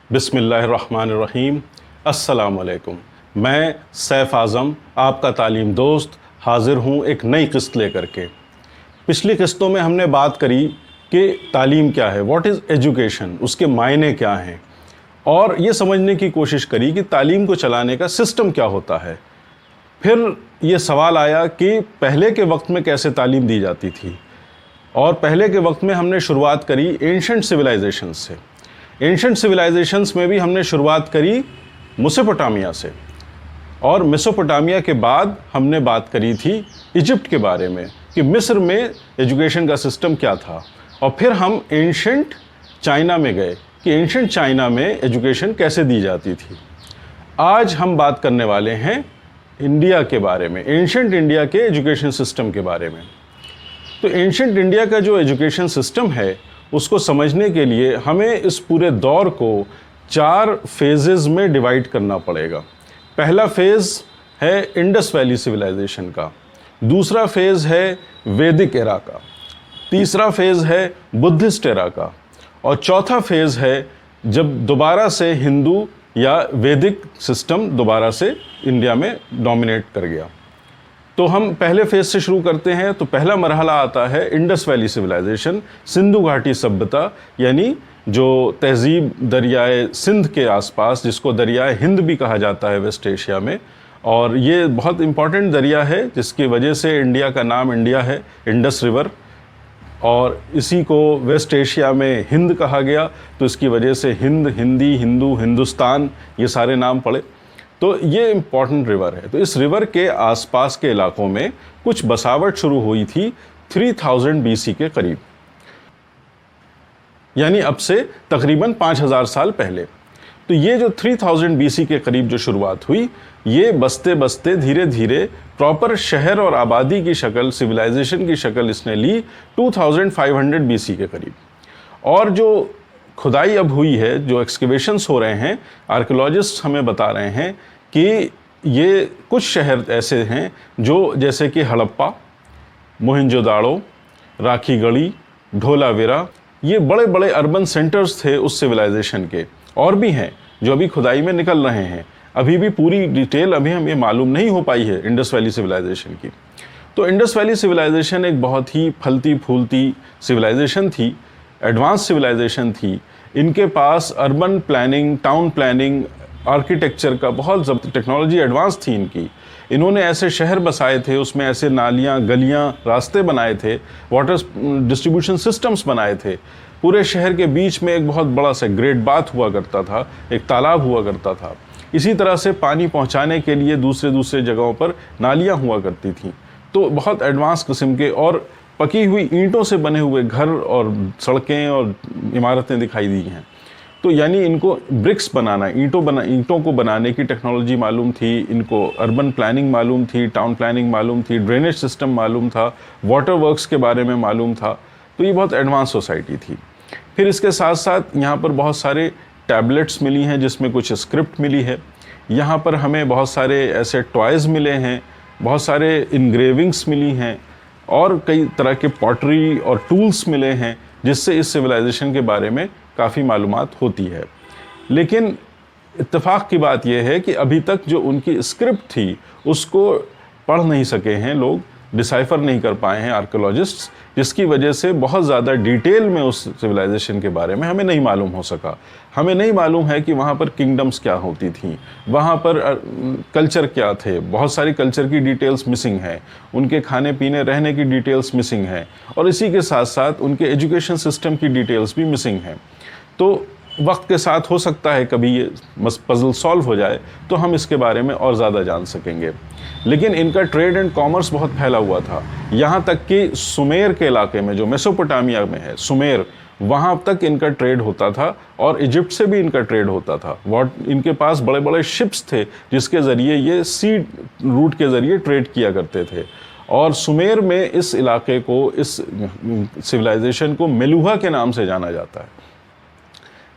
बिस्मिल्लाहिर्रहमानिर्रहीम। अस्सलाम वालेकुम। मैं सैफ आज़म, आपका तालीम दोस्त, हाज़िर हूँ एक नई किस्त लेकर के। पिछली किस्तों में हमने बात करी कि तालीम क्या है, व्हाट इज़ एजुकेशन, उसके मायने क्या हैं, और ये समझने की कोशिश करी कि तालीम को चलाने का सिस्टम क्या होता है। फिर ये सवाल आया कि पहले के वक्त में कैसे तालीम दी जाती थी, और पहले के वक्त में हमने शुरुआत करी एंशंट सिविलाइजेशन से। एंशंट सिविलाइजेशंस में भी हमने शुरुआत करी मेसोपोटामिया से, और मेसोपोटामिया के बाद हमने बात करी थी इजिप्ट के बारे में कि मिस्र में एजुकेशन का सिस्टम क्या था। और फिर हम एंशंट चाइना में गए कि एंशंट चाइना में एजुकेशन कैसे दी जाती थी। आज हम बात करने वाले हैं इंडिया के बारे में, एंशंट इंडिया के एजुकेशन सिस्टम के बारे में। तो एंशंट इंडिया का जो एजुकेशन सिस्टम है, उसको समझने के लिए हमें इस पूरे दौर को 4 फेजेज़ में डिवाइड करना पड़ेगा। पहला फेज़ है इंडस वैली सिविलाइजेशन का, दूसरा फेज़ है वैदिक एरा का, तीसरा फेज़ है बुद्धिस्ट एरा का, और चौथा फेज़ है जब दोबारा से हिंदू या वैदिक सिस्टम दोबारा से इंडिया में डोमिनेट कर गया। तो हम पहले फेज से शुरू करते हैं। तो पहला मरहला आता है इंडस वैली सिविलाइजेशन, सिंधु घाटी सभ्यता, यानी जो तहजीब दरियाए सिंध के आसपास, जिसको दरियाए हिंद भी कहा जाता है वेस्ट एशिया में, और ये बहुत इम्पॉर्टेंट दरिया है जिसकी वजह से इंडिया का नाम इंडिया है, इंडस रिवर, और इसी को वेस्ट एशिया में हिंद कहा गया, तो इसकी वजह से हिंद, हिंदी, हिंदू, हिंदुस्तान, ये सारे नाम पड़े। तो ये इम्पॉर्टेंट रिवर है। तो इस रिवर के आसपास के इलाकों में कुछ बसावट शुरू हुई थी 3000 BC के करीब, यानी अब से तकरीबन 5000 साल पहले। तो ये जो 3000 BC के करीब जो शुरुआत हुई, ये बसते बसते धीरे धीरे प्रॉपर शहर और आबादी की शक्ल, सिविलाइजेशन की शक्ल इसने ली 2500 BC के करीब। और जो खुदाई अब हुई है, जो एक्सकेवेशंस हो रहे हैं, आर्कियोलॉजिस्ट हमें बता रहे हैं कि ये कुछ शहर ऐसे हैं जो जैसे कि हड़प्पा, मोहनजोदाड़ो, राखीगढ़ी, ढोलावीरा, ये बड़े बड़े अर्बन सेंटर्स थे उस सिविलाइजेशन के, और भी हैं जो अभी खुदाई में निकल रहे हैं। अभी भी पूरी डिटेल अभी हमें मालूम नहीं हो पाई है इंडस वैली सिविलाइजेशन की। तो इंडस वैली सिविलाइजेशन एक बहुत ही फलती फूलती सिविलाइजेशन थी, एडवांस सिविलाइजेशन थी। इनके पास urban planning, town planning, architecture का बहुत टेक्नोलॉजी एडवांस थी इनकी। इन्होंने ऐसे शहर बसाए थे, उसमें ऐसे नालियाँ, गलियाँ, रास्ते बनाए थे, वाटर डिस्ट्रीब्यूशन सिस्टम्स बनाए थे। पूरे शहर के बीच में एक बहुत बड़ा सा ग्रेट बाथ हुआ करता था, एक तालाब हुआ करता था। इसी तरह से पानी पहुँचाने के लिए दूसरे दूसरे जगहों पर नालियाँ हुआ करती थीं। तो बहुत एडवांस किस्म के और पकी हुई ईंटों से बने हुए घर और सड़कें और इमारतें दिखाई दी हैं। तो यानी इनको ब्रिक्स बनाना, ईंटों को बनाने की टेक्नोलॉजी मालूम थी, इनको अर्बन प्लानिंग मालूम थी, टाउन प्लानिंग मालूम थी, ड्रेनेज सिस्टम मालूम था, वाटर वर्क्स के बारे में मालूम था। तो ये बहुत एडवांस सोसाइटी थी। फिर इसके साथ साथ यहाँ पर बहुत सारे टैबलेट्स मिली हैं जिसमें कुछ स्क्रिप्ट मिली है। यहाँ पर हमें बहुत सारे ऐसे टॉयज़ मिले हैं, बहुत सारे इनग्रेविंग्स मिली हैं, और कई तरह के पॉटरी और टूल्स मिले हैं जिससे इस सिविलाइजेशन के बारे में काफ़ी मालूमात होती है। लेकिन इत्तेफाक की बात यह है कि अभी तक जो उनकी स्क्रिप्ट थी उसको पढ़ नहीं सके हैं लोग, डिसाइफर नहीं कर पाए हैं आर्कियोलॉजिस्ट्स, जिसकी वजह से बहुत ज़्यादा डिटेल में उस सिविलाइजेशन के बारे में हमें नहीं मालूम हो सका। हमें नहीं मालूम है कि वहाँ पर किंगडम्स क्या होती थी, वहाँ पर कल्चर क्या थे, बहुत सारी कल्चर की डिटेल्स मिसिंग है, उनके खाने पीने रहने की डिटेल्स मिसिंग है, और इसी के साथ साथ उनके एजुकेशन सिस्टम की डिटेल्स भी मिसिंग हैं। तो वक्त के साथ हो सकता है कभी ये पजल सॉल्व हो जाए तो हम इसके बारे में और ज़्यादा जान सकेंगे। लेकिन इनका ट्रेड एंड कॉमर्स बहुत फैला हुआ था, यहाँ तक कि सुमेर के इलाके में, जो मेसोपोटामिया में है सुमेर, वहाँ तक इनका ट्रेड होता था, और इजिप्ट से भी इनका ट्रेड होता था। इनके पास बड़े बड़े शिप्स थे जिसके ज़रिए ये सी रूट के ज़रिए ट्रेड किया करते थे। और सुमेर में इस इलाके को, इस सिविलाइजेशन को मेलुहा के नाम से जाना जाता है।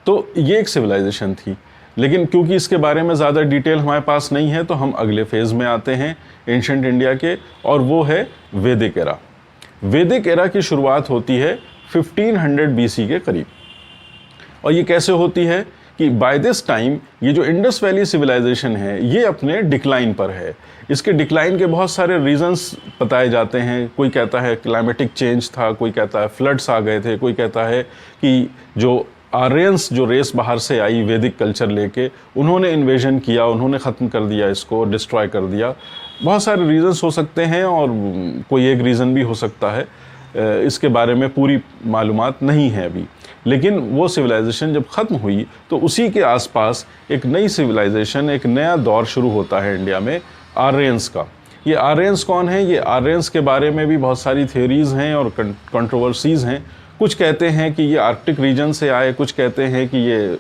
तो ये एक सिविलाइजेशन थी। लेकिन क्योंकि इसके बारे में ज़्यादा डिटेल हमारे पास नहीं है, तो हम अगले फेज़ में आते हैं एंशंट इंडिया के, और वो है वैदिक एरा। वैदिक एरा की शुरुआत होती है 1500 BC के करीब। और ये कैसे होती है कि बाय दिस टाइम ये जो इंडस वैली सिविलाइजेशन है ये अपने डिक्लाइन पर है। इसके डिक्लाइन के बहुत सारे रीजंस बताए जाते हैं। कोई कहता है क्लाइमेटिक चेंज था, कोई कहता है फ्लड्स आ गए थे, कोई कहता है कि जो आर्यंस जो रेस बाहर से आई वैदिक कल्चर लेके, उन्होंने इन्वेजन किया, उन्होंने ख़त्म कर दिया, इसको डिस्ट्रॉय कर दिया। बहुत सारे रीजंस हो सकते हैं और कोई एक रीज़न भी हो सकता है। इसके बारे में पूरी मालूमात नहीं है अभी। लेकिन वो सिविलाइजेशन जब ख़त्म हुई तो उसी के आसपास एक नई सिविलाइजेशन, एक नया दौर शुरू होता है इंडिया में, आर्यंस का। ये आर्यंस कौन है? ये आर्यंस के बारे में भी बहुत सारी थ्योरीज़ हैं और कंट्रोवर्सीज़ हैं। कुछ कहते हैं कि ये आर्कटिक रीजन से आए, कुछ कहते हैं कि ये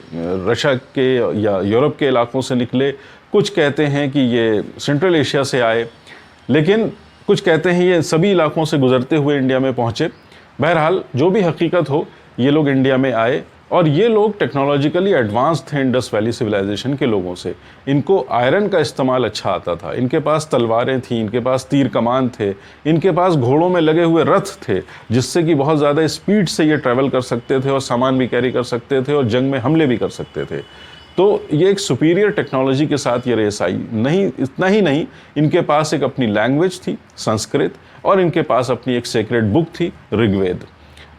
रशिया के या यूरोप के इलाकों से निकले, कुछ कहते हैं कि ये सेंट्रल एशिया से आए, लेकिन कुछ कहते हैं ये सभी इलाकों से गुजरते हुए इंडिया में पहुँचे। बहरहाल जो भी हकीकत हो, ये लोग इंडिया में आए और ये लोग टेक्नोलॉजिकली एडवांस थे इंडस वैली सिविलाइजेशन के लोगों से। इनको आयरन का इस्तेमाल अच्छा आता था, इनके पास तलवारें थीं, इनके पास तीर कमान थे, इनके पास घोड़ों में लगे हुए रथ थे, जिससे कि बहुत ज़्यादा स्पीड से ये ट्रैवल कर सकते थे और सामान भी कैरी कर सकते थे और जंग में हमले भी कर सकते थे। तो ये एक सुपीरियर टेक्नोलॉजी के साथ ये रेस आई। नहीं, इतना ही नहीं, इनके पास एक अपनी लैंग्वेज थी संस्कृत, और इनके पास अपनी एक सेक्रेड बुक थी ऋग्वेद।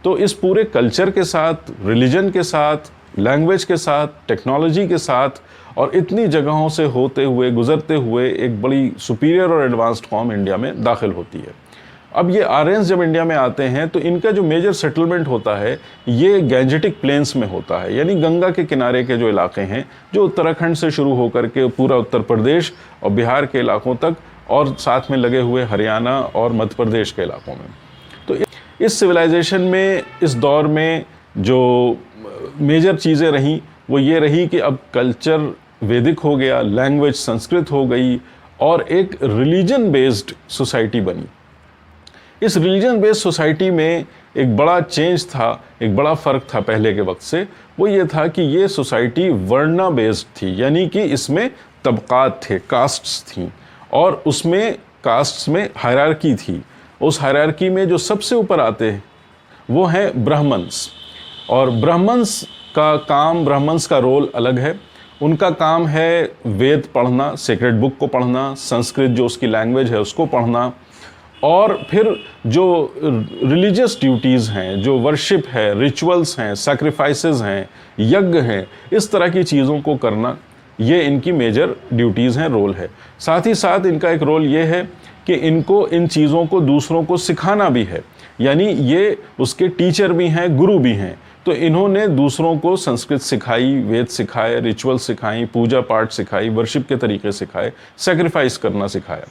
तो इस पूरे कल्चर के साथ, रिलीजन के साथ, लैंग्वेज के साथ, टेक्नोलॉजी के साथ और इतनी जगहों से होते हुए, गुजरते हुए एक बड़ी सुपीरियर और एडवांस्ड कौम इंडिया में दाखिल होती है। अब ये आर्यंस जब इंडिया में आते हैं तो इनका जो मेजर सेटलमेंट होता है ये गैंजेटिक प्लेन्स में होता है, यानी गंगा के किनारे के जो इलाके हैं, जो उत्तराखंड से शुरू होकर के पूरा उत्तर प्रदेश और बिहार के इलाकों तक और साथ में लगे हुए हरियाणा और मध्य प्रदेश के इलाकों में। तो इस सिविलाइजेशन में, इस दौर में जो मेजर चीज़ें रहीं वो ये रही कि अब कल्चर वैदिक हो गया, लैंग्वेज संस्कृत हो गई और एक रिलीजन बेस्ड सोसाइटी बनी। इस रिलीजन बेस्ड सोसाइटी में एक बड़ा चेंज था, एक बड़ा फ़र्क था पहले के वक्त से। वो ये था कि ये सोसाइटी वर्णा बेस्ड थी, यानी कि इसमें तबक़ात थे, कास्ट्स थीं, और उसमें कास्ट्स में हायरार्की थी। उस हायरार्की में जो सबसे ऊपर आते हैं वो हैं ब्राह्मण्स, और ब्राह्मण्स का काम, ब्राह्मण्स का रोल अलग है। उनका काम है वेद पढ़ना, सेक्रेड बुक को पढ़ना, संस्कृत जो उसकी लैंग्वेज है उसको पढ़ना, और फिर जो रिलीजियस ड्यूटीज़ हैं, जो वर्शिप है, रिचुअल्स हैं, सैक्रिफाइसेस हैं, यज्ञ हैं, इस तरह की चीज़ों को करना, ये इनकी मेजर ड्यूटीज़ हैं, रोल है। साथ ही साथ इनका एक रोल ये है कि इनको इन चीज़ों को दूसरों को सिखाना भी है, यानी ये उसके टीचर भी हैं, गुरु भी हैं। तो इन्होंने दूसरों को संस्कृत सिखाई, वेद सिखाए, रिचुअल सिखाई, पूजा पाठ सिखाई, वर्शिप के तरीके सिखाए, सैक्रिफाइस करना सिखाया।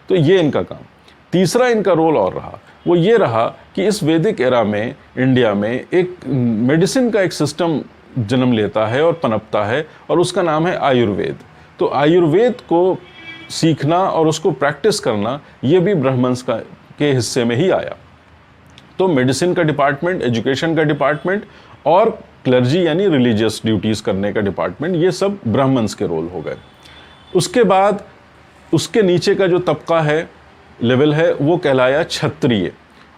तो ये इनका काम। तीसरा इनका रोल और रहा, वो ये रहा कि इस वैदिक एरा में इंडिया में एक मेडिसिन का एक सिस्टम जन्म लेता है और पनपता है, और उसका नाम है आयुर्वेद। तो आयुर्वेद को सीखना और उसको प्रैक्टिस करना ये भी ब्राह्मण्स के हिस्से में ही आया। तो मेडिसिन का डिपार्टमेंट, एजुकेशन का डिपार्टमेंट और क्लर्जी यानी रिलीजियस ड्यूटीज़ करने का डिपार्टमेंट, ये सब ब्राह्मण्स के रोल हो गए। उसके बाद उसके नीचे का जो तबका है, लेवल है, वो कहलाया क्षत्रिय।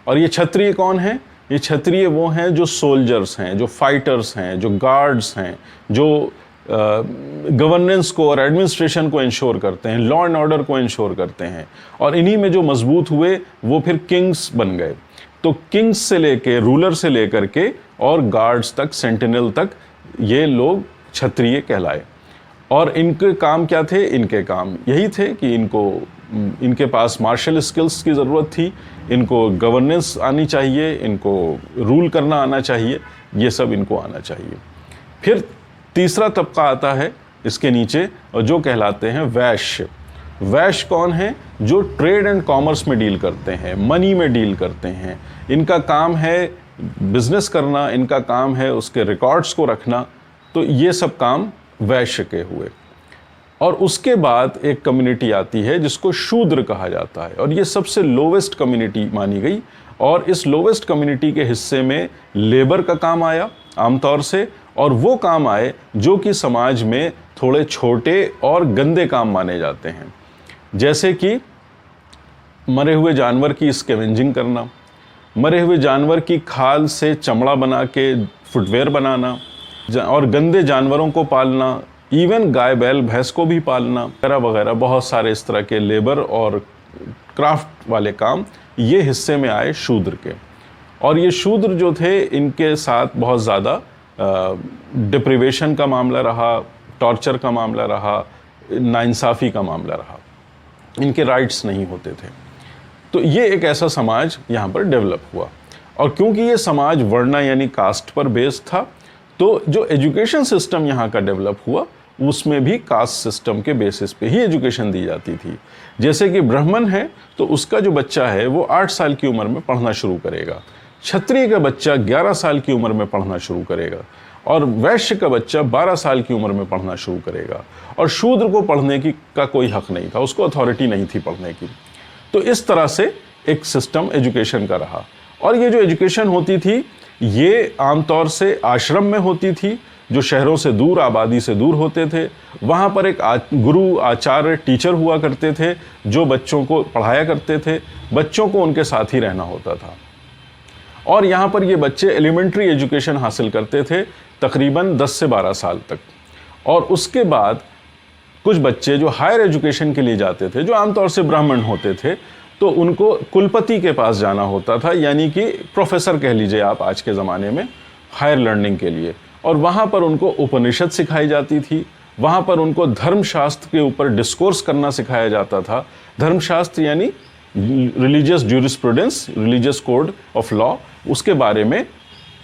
और ये क्षत्रिय कौन है? ये क्षत्रिय वो हैं जो सोल्जर्स हैं, जो फाइटर्स हैं, जो गार्ड्स हैं, जो गवर्नेंस को और एडमिनिस्ट्रेशन को इंश्योर करते हैं, लॉ एंड ऑर्डर को इंश्योर करते हैं। और इन्हीं में जो मजबूत हुए वो फिर किंग्स बन गए। तो किंग्स से लेके, रूलर से लेकर के और गार्ड्स तक, सेंटिनल तक, ये लोग क्षत्रिय कहलाए। और इनके काम क्या थे? इनके काम यही थे कि इनके पास मार्शल स्किल्स की ज़रूरत थी, इनको गवर्नेंस आनी चाहिए, इनको रूल करना आना चाहिए, ये सब इनको आना चाहिए। फिर तीसरा तबका आता है इसके नीचे, और जो कहलाते हैं वैश्य। वैश्य कौन है? जो ट्रेड एंड कॉमर्स में डील करते हैं, मनी में डील करते हैं। इनका काम है बिजनेस करना, इनका काम है उसके रिकॉर्ड्स को रखना। तो ये सब काम वैश्य के हुए। और उसके बाद एक कम्युनिटी आती है जिसको शूद्र कहा जाता है, और ये सबसे लोवेस्ट कम्युनिटी मानी गई। और इस लोवेस्ट कम्युनिटी के हिस्से में लेबर का काम आया आमतौर से, और वो काम आए जो कि समाज में थोड़े छोटे और गंदे काम माने जाते हैं, जैसे कि मरे हुए जानवर की स्कैवेंजिंग करना, मरे हुए जानवर की खाल से चमड़ा बना के फुटवेयर बनाना, और गंदे जानवरों को पालना, इवन गाय बैल भैंस को भी पालना वगैरह वगैरह, बहुत सारे इस तरह के लेबर और क्राफ्ट वाले काम ये हिस्से में आए शूद्र के। और ये शूद्र जो थे इनके साथ बहुत ज़्यादा डिप्रिवेशन का मामला रहा, टॉर्चर का मामला रहा, नाइंसाफ़ी का मामला रहा, इनके राइट्स नहीं होते थे। तो ये एक ऐसा समाज यहाँ पर डेवलप हुआ। और क्योंकि ये समाज वर्ण यानी कास्ट पर बेस्ड था, तो जो एजुकेशन सिस्टम यहाँ का डेवलप हुआ उसमें भी कास्ट सिस्टम के बेसिस पे ही एजुकेशन दी जाती थी। जैसे कि ब्राह्मण है तो उसका जो बच्चा है वो 8 साल की उम्र में पढ़ना शुरू करेगा, क्षत्रिय का बच्चा 11 साल की उम्र में पढ़ना शुरू करेगा, और वैश्य का बच्चा 12 साल की उम्र में पढ़ना शुरू करेगा। और शूद्र को पढ़ने का कोई हक नहीं था, उसको अथॉरिटी नहीं थी पढ़ने की। तो इस तरह से एक सिस्टम एजुकेशन का रहा। और ये जो एजुकेशन होती थी ये आमतौर से आश्रम में होती थी, जो शहरों से दूर, आबादी से दूर होते थे। वहाँ पर एक गुरु, आचार्य, टीचर हुआ करते थे जो बच्चों को पढ़ाया करते थे, बच्चों को उनके साथ ही रहना होता था। और यहाँ पर ये बच्चे एलिमेंट्री एजुकेशन हासिल करते थे तकरीबन 10 से 12 साल तक। और उसके बाद कुछ बच्चे जो हायर एजुकेशन के लिए जाते थे, जो आमतौर से ब्राह्मण होते थे, तो उनको कुलपति के पास जाना होता था, यानी कि प्रोफेसर कह लीजिए आप आज के ज़माने में, हायर लर्निंग के लिए। और वहाँ पर उनको उपनिषद सिखाई जाती थी, वहाँ पर उनको धर्मशास्त्र के ऊपर डिस्कोर्स करना सिखाया जाता था। धर्मशास्त्र यानी religious jurisprudence, religious code of law, उसके बारे में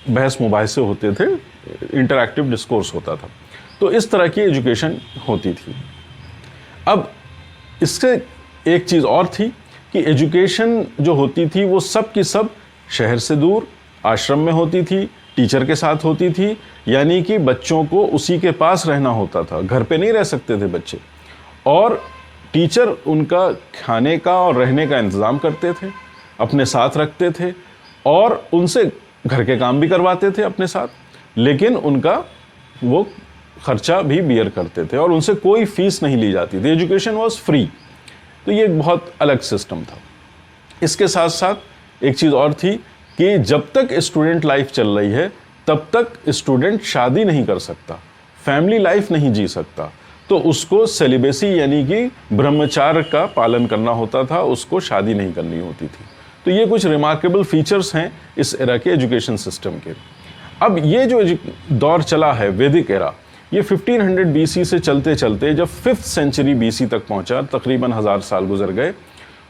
बहस मुबाहिसे होते थे, इंटरैक्टिव डिस्कोर्स होता था। तो इस तरह की एजुकेशन होती थी। अब इससे एक चीज़ और थी कि एजुकेशन जो होती थी वो सब की सब शहर से दूर आश्रम में होती थी, टीचर के साथ होती थी, यानी कि बच्चों को उसी के पास रहना होता था, घर पे नहीं रह सकते थे बच्चे। और टीचर उनका खाने का और रहने का इंतज़ाम करते थे, अपने साथ रखते थे, और उनसे घर के काम भी करवाते थे अपने साथ, लेकिन उनका वो खर्चा भी बियर करते थे और उनसे कोई फीस नहीं ली जाती थी। Education was free. तो ये एक बहुत अलग सिस्टम था। इसके साथ साथ एक चीज़ और थी कि जब तक स्टूडेंट लाइफ चल रही है तब तक स्टूडेंट शादी नहीं कर सकता, फैमिली लाइफ नहीं जी सकता। तो उसको सेलिबेसी यानी कि ब्रह्मचार्य का पालन करना होता था, उसको शादी नहीं करनी होती थी। तो ये कुछ रिमार्केबल फीचर्स हैं इस एरा के एजुकेशन सिस्टम के। अब ये जो दौर चला है वैदिक एरा, ये 1500 BC से चलते चलते जब 5th सेंचुरी BC तक पहुंचा, तकरीबन 1000 साल गुजर गए।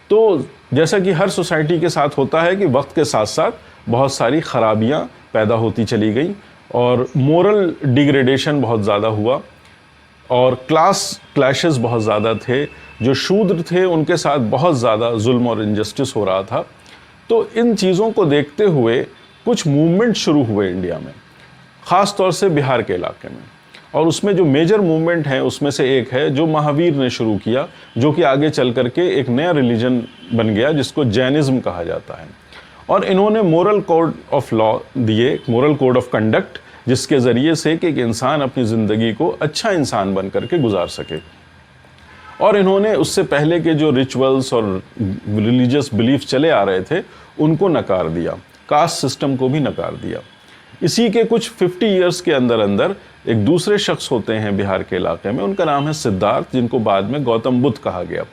तो जैसा कि हर सोसाइटी के साथ होता है कि वक्त के साथ साथ बहुत सारी खराबियां पैदा होती चली गई और मोरल डिग्रेडेशन बहुत ज़्यादा हुआ और क्लास क्लैशेस बहुत ज़्यादा थे। जो शूद्र थे उनके साथ बहुत ज़्यादा जुल्म और इनजस्टिस हो रहा था। तो इन चीज़ों को देखते हुए कुछ मूवमेंट शुरू हुए इंडिया में, ख़ास तौर से बिहार के इलाके में। और उसमें जो मेजर मूवमेंट है उसमें से एक है जो महावीर ने शुरू किया, जो कि आगे चल करके एक नया रिलीजन बन गया जिसको जैनिज़्म कहा जाता है। और इन्होंने मोरल कोड ऑफ लॉ दिए, मोरल कोड ऑफ कंडक्ट, जिसके ज़रिए से कि एक इंसान अपनी ज़िंदगी को अच्छा इंसान बन करके गुजार सके। और इन्होंने उससे पहले के जो रिचुअल्स और रिलीजियस बिलीफ चले आ रहे थे उनको नकार दिया, कास्ट सिस्टम को भी नकार दिया। इसी के कुछ 50 ईयर्स के अंदर अंदर एक दूसरे शख्स होते हैं बिहार के इलाके में, उनका नाम है सिद्धार्थ, जिनको बाद में गौतम बुद्ध कहा गया।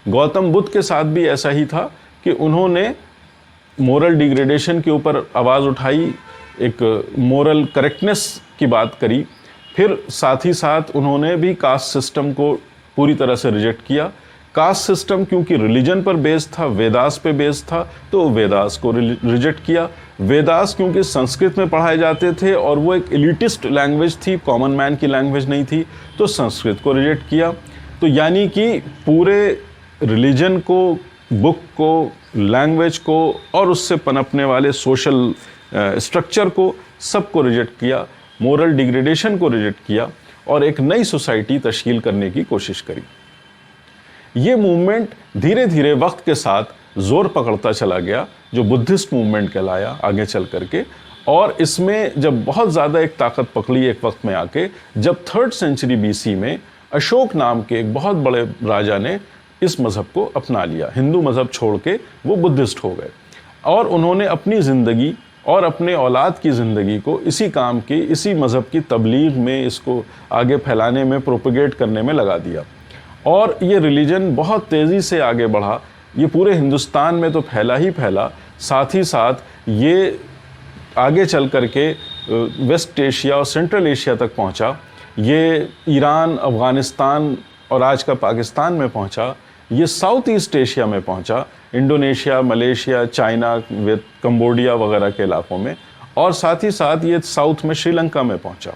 गौतम बुद्ध के साथ भी ऐसा ही था कि उन्होंने मोरल डिग्रेडेशन के ऊपर आवाज़ उठाई, एक मोरल करेक्टनेस की बात करी। फिर साथ ही साथ उन्होंने भी कास्ट सिस्टम को पूरी तरह से रिजेक्ट किया। कास्ट सिस्टम क्योंकि रिलीजन पर बेस्ड था, वेदास पे बेस्ड था, तो वेदास को रिजेक्ट किया। वेदास क्योंकि संस्कृत में पढ़ाए जाते थे और वो एक एलिटिस्ट लैंग्वेज थी, कॉमन मैन की लैंग्वेज नहीं थी, तो संस्कृत को रिजेक्ट किया। तो यानी कि पूरे रिलीजन को, बुक को, लैंग्वेज को और उससे पनपने वाले सोशल स्ट्रक्चर को, सबको रिजेक्ट किया, मोरल डिग्रेडेशन को रिजेक्ट किया और एक नई सोसाइटी तश्कील करने की कोशिश करी। ये मूवमेंट धीरे धीरे वक्त के साथ जोर पकड़ता चला गया, जो बुद्धिस्ट मूवमेंट कहलाया आगे चल करके। और इसमें जब बहुत ज़्यादा एक ताकत पकड़ी एक वक्त में आके, जब 3rd सेंचुरी BC में अशोक नाम के एक बहुत बड़े राजा ने इस मज़हब को अपना लिया, हिंदू मज़हब छोड़ के वो बुद्धिस्ट हो गए और उन्होंने अपनी ज़िंदगी और अपने औलाद की ज़िंदगी को इसी काम की, इसी मज़हब की तबलीग में, इसको आगे फैलाने में, प्रोपेगेट करने में लगा दिया। और ये रिलीजन बहुत तेज़ी से आगे बढ़ा। ये पूरे हिंदुस्तान में तो फैला ही फैला, साथ ही साथ ये आगे चल करके वेस्ट एशिया और सेंट्रल एशिया तक पहुंचा। ये ईरान, अफ़गानिस्तान और आज का पाकिस्तान में पहुंचा। ये साउथ ईस्ट एशिया में पहुंचा, इंडोनेशिया, मलेशिया, चाइना, कंबोडिया वगैरह के इलाकों में, और साथ ही साथ ये साउथ में श्रीलंका में पहुंचा।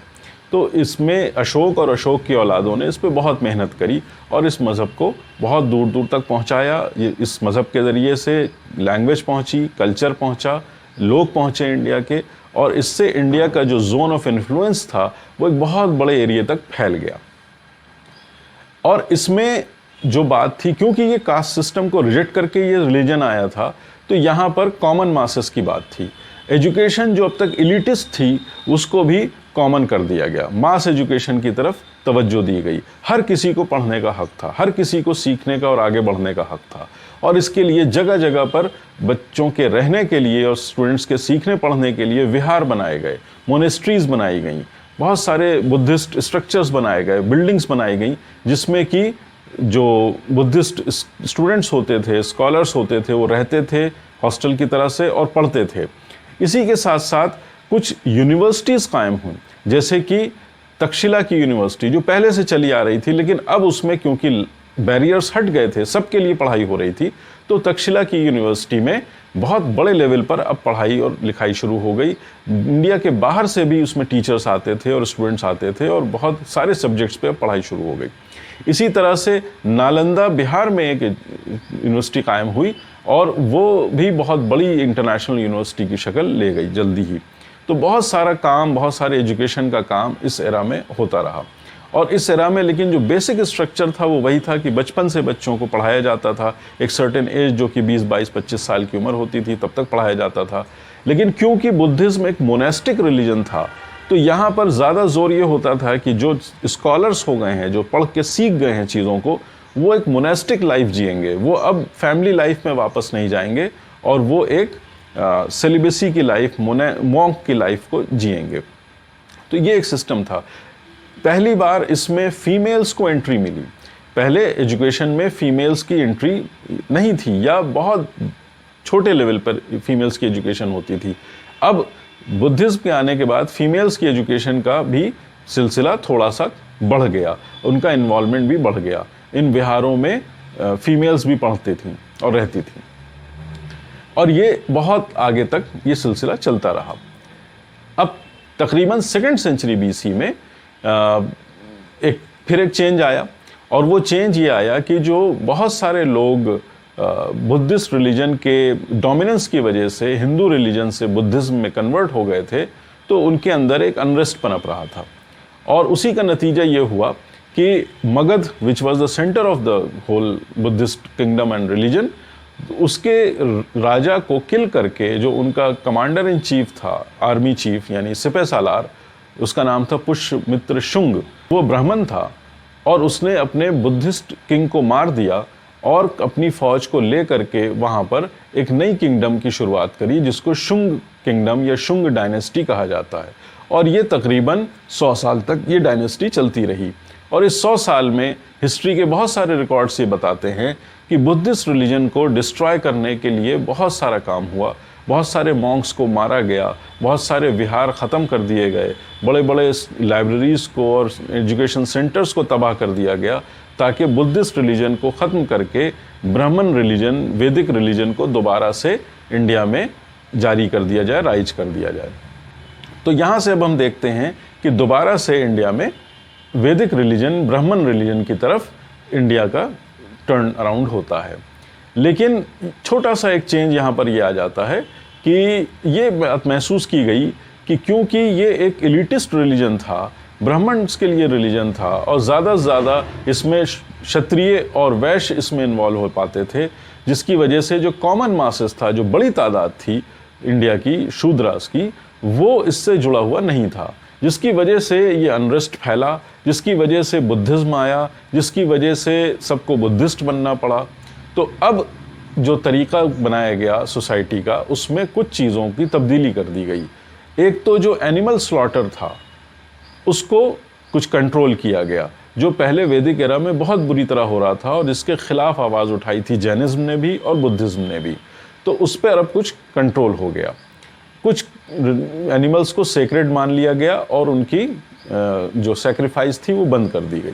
तो इसमें अशोक और अशोक की औलादों ने इस पे बहुत मेहनत करी और इस मज़हब को बहुत दूर दूर तक पहुंचाया। ये इस मज़हब के ज़रिए से लैंग्वेज पहुंची, कल्चर पहुंचा, लोग पहुंचे इंडिया के, और इससे इंडिया का जो जोन ऑफ इन्फ्लुएंस था वो एक बहुत बड़े एरिया तक फैल गया। और इसमें जो बात थी, क्योंकि ये कास्ट सिस्टम को रिजेक्ट करके ये रिलीजन आया था, तो यहाँ पर कॉमन मासेस की बात थी। एजुकेशन जो अब तक इलिटिस्ट थी उसको भी कॉमन कर दिया गया, मास एजुकेशन की तरफ तवज्जो दी गई। हर किसी को पढ़ने का हक था, हर किसी को सीखने का और आगे बढ़ने का हक था। और इसके लिए जगह जगह पर बच्चों के रहने के लिए और स्टूडेंट्स के सीखने पढ़ने के लिए विहार बनाए गए, मोनेस्ट्रीज बनाई गई, बहुत सारे बुद्धिस्ट स्ट्रक्चर्स बनाए गए, बिल्डिंग्स बनाई गई, जिसमें कि जो बुद्धिस्ट स्टूडेंट्स होते थे, स्कॉलर्स होते थे, वो रहते थे हॉस्टल की तरह से और पढ़ते थे। इसी के साथ साथ कुछ यूनिवर्सिटीज़ कायम हुई, जैसे कि तक्षशिला की यूनिवर्सिटी, जो पहले से चली आ रही थी, लेकिन अब उसमें क्योंकि बैरियर्स हट गए थे, सबके लिए पढ़ाई हो रही थी, तो तक्षशिला की यूनिवर्सिटी में बहुत बड़े लेवल पर अब पढ़ाई और लिखाई शुरू हो गई। इंडिया के बाहर से भी उसमें टीचर्स आते थे और स्टूडेंट्स आते थे, और बहुत सारे सब्जेक्ट्स पे पढ़ाई शुरू हो गई। इसी तरह से नालंदा बिहार में एक यूनिवर्सिटी कायम हुई, और वो भी बहुत बड़ी इंटरनेशनल यूनिवर्सिटी की शक्ल ले गई जल्दी ही। तो बहुत सारा काम, बहुत सारे एजुकेशन का काम इस एरा में होता रहा। और इस एरा में लेकिन जो बेसिक स्ट्रक्चर था वो वही था कि बचपन से बच्चों को पढ़ाया जाता था। एक सर्टेन एज, जो कि 20, 22, 25 साल की उम्र होती थी, तब तक पढ़ाया जाता था। लेकिन क्योंकि बुद्धिज्म एक मोनेस्टिक रिलीजन था, तो यहाँ पर ज़्यादा जोर ये होता था कि जो स्कॉलर्स हो गए हैं, जो पढ़ के सीख गए हैं चीज़ों को, वो एक मोनेस्टिक लाइफ जिएंगे, वो अब फैमिली लाइफ में वापस नहीं जाएंगे, और वो एक सेलिबेसी की लाइफ, मॉन्क की लाइफ को जिएंगे। तो ये एक सिस्टम था। पहली बार इसमें फीमेल्स को एंट्री मिली। पहले एजुकेशन में फीमेल्स की एंट्री नहीं थी, या बहुत छोटे लेवल पर फीमेल्स की एजुकेशन होती थी। अब बुद्धिज्म के आने के बाद फीमेल्स की एजुकेशन का भी सिलसिला थोड़ा सा बढ़ गया, उनका इन्वॉल्वमेंट भी बढ़ गया। इन विहारों में फीमेल्स भी पढ़ती थीं और रहती थीं, और ये बहुत आगे तक ये सिलसिला चलता रहा। अब तकरीबन 2nd सेंचुरी BC में फिर एक चेंज आया, और वो चेंज ये आया कि जो बहुत सारे लोग बुद्धिस्ट रिलीजन के डोमिनेंस की वजह से हिंदू रिलीजन से बुद्धिज्म में कन्वर्ट हो गए थे, तो उनके अंदर एक अनरेस्ट पनप रहा था। और उसी का नतीजा ये हुआ कि Magadh, which was the centre of the whole Buddhist kingdom and religion, उसके राजा को किल करके, जो उनका कमांडर इन चीफ था, आर्मी चीफ यानी सिपह सालार, उसका नाम था पुष्यमित्र शुंग, वो ब्राह्मण था, और उसने अपने बुद्धिस्ट किंग को मार दिया और अपनी फौज को ले करके वहाँ पर एक नई किंगडम की शुरुआत करी, जिसको शुंग किंगडम या शुंग डायनेस्टी कहा जाता है। और ये तकरीबन 100 साल तक ये डायनेस्टी चलती रही। और इस 100 साल में हिस्ट्री के बहुत सारे रिकॉर्ड्स ये बताते हैं कि बुद्धिस्ट रिलीजन को डिस्ट्रॉय करने के लिए बहुत सारा काम हुआ, बहुत सारे मॉन्क्स को मारा गया, बहुत सारे विहार ख़त्म कर दिए गए, बड़े बड़े लाइब्रेरीज़ को और एजुकेशन सेंटर्स को तबाह कर दिया गया, ताकि बुद्धिस्ट रिलीजन को ख़त्म करके ब्राह्मण रिलीजन, वैदिक रिलीजन को दोबारा से इंडिया में जारी कर दिया जाए, राइज कर दिया जाए। तो यहाँ से अब हम देखते हैं कि दोबारा से इंडिया में वैदिक रिलीजन, ब्राह्मण रिलीजन की तरफ इंडिया का टर्न अराउंड होता है। लेकिन छोटा सा एक चेंज यहाँ पर ये आ जाता है कि ये बात महसूस की गई कि क्योंकि ये एक एलिटिस्ट रिलीजन था, ब्राह्मण्स के लिए रिलीजन था, और ज़्यादा से ज़्यादा इसमें क्षत्रिय और वैश्य इसमें इन्वॉल्व हो पाते थे, जिसकी वजह से जो कॉमन मासेस था, जो बड़ी तादाद थी इंडिया की शूद्रास की, वो इससे जुड़ा हुआ नहीं था, जिसकी वजह से ये अनरेस्ट फैला, जिसकी वजह से बुद्धिज्म आया, जिसकी वजह से सबको बुद्धिस्ट बनना पड़ा। तो अब जो तरीका बनाया गया सोसाइटी का, उसमें कुछ चीज़ों की तब्दीली कर दी गई। एक तो जो एनिमल स्लॉटर था उसको कुछ कंट्रोल किया गया, जो पहले वैदिक एरा में बहुत बुरी तरह हो रहा था और इसके खिलाफ आवाज़ उठाई थी जैनिज्म ने भी और बुद्धिज़्म ने भी। तो उस पर अब कुछ कंट्रोल हो गया। कुछ एनिमल्स को सेक्रेड मान लिया गया और उनकी जो सेक्रीफाइस थी वो बंद कर दी गई।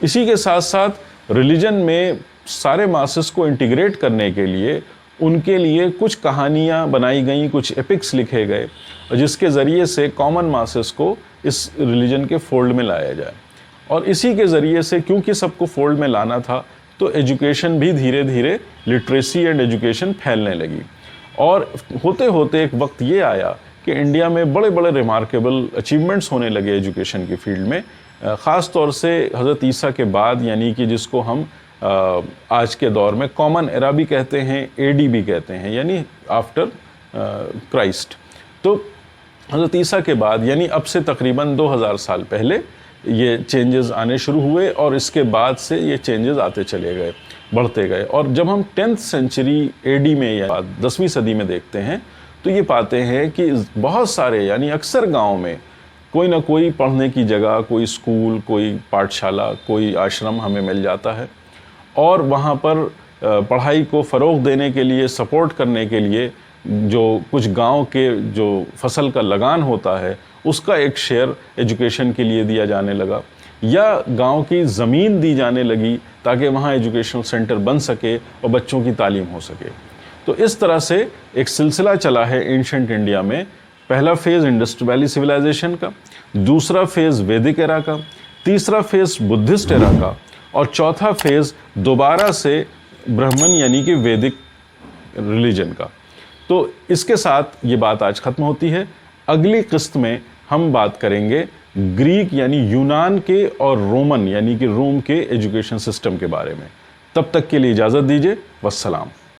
इसी के साथ साथ रिलीजन में सारे मासेस को इंटीग्रेट करने के लिए उनके लिए कुछ कहानियाँ बनाई गई, कुछ एपिक्स लिखे गए, जिसके ज़रिए से कॉमन मासेस को इस रिलीजन के फोल्ड में लाया जाए। और इसी के ज़रिए से, क्योंकि सबको फोल्ड में लाना था, तो एजुकेशन भी धीरे धीरे, लिटरेसी एंड एजुकेशन फैलने लगी। और होते होते एक वक्त ये आया कि इंडिया में बड़े बड़े रिमार्केबल अचीवमेंट्स होने लगे एजुकेशन की फील्ड में, ख़ास तौर से हज़रत ईसा के बाद, यानी कि जिसको हम आज के दौर में कॉमन एरा भी कहते हैं, एडी भी कहते हैं, यानी आफ्टर क्राइस्ट। तो हज़रत ईसा के बाद, यानी अब से तकरीबन 2000 साल पहले ये चेंजेस आने शुरू हुए और इसके बाद से ये चेंजेस आते चले गए, बढ़ते गए। और जब हम 10th सेंचुरी एडी में या 10वीं सदी में देखते हैं तो ये पाते हैं कि बहुत सारे, यानी अक्सर गांव में कोई ना कोई पढ़ने की जगह, कोई स्कूल, कोई पाठशाला, कोई आश्रम हमें मिल जाता है। और वहाँ पर पढ़ाई को फ़रोग़ देने के लिए, सपोर्ट करने के लिए, जो कुछ गांव के जो फसल का लगान होता है उसका एक शेयर एजुकेशन के लिए दिया जाने लगा, या गांव की ज़मीन दी जाने लगी ताकि वहाँ एजुकेशनल सेंटर बन सके और बच्चों की तालीम हो सके। तो इस तरह से एक सिलसिला चला है एंशिएंट इंडिया में। पहला फेज़ इंडस वैली सिविलाइजेशन का, दूसरा फेज़ वैदिक एरा का, तीसरा फेज़ बुद्धिस्ट एरा का, और चौथा फेज़ दोबारा से ब्राह्मण यानी कि वैदिक रिलीजन का। तो इसके साथ ये बात आज ख़त्म होती है। अगली किस्त में हम बात करेंगे ग्रीक यानी यूनान के और रोमन यानी कि रोम के एजुकेशन सिस्टम के बारे में। तब तक के लिए इजाज़त दीजिए। वस्सलाम।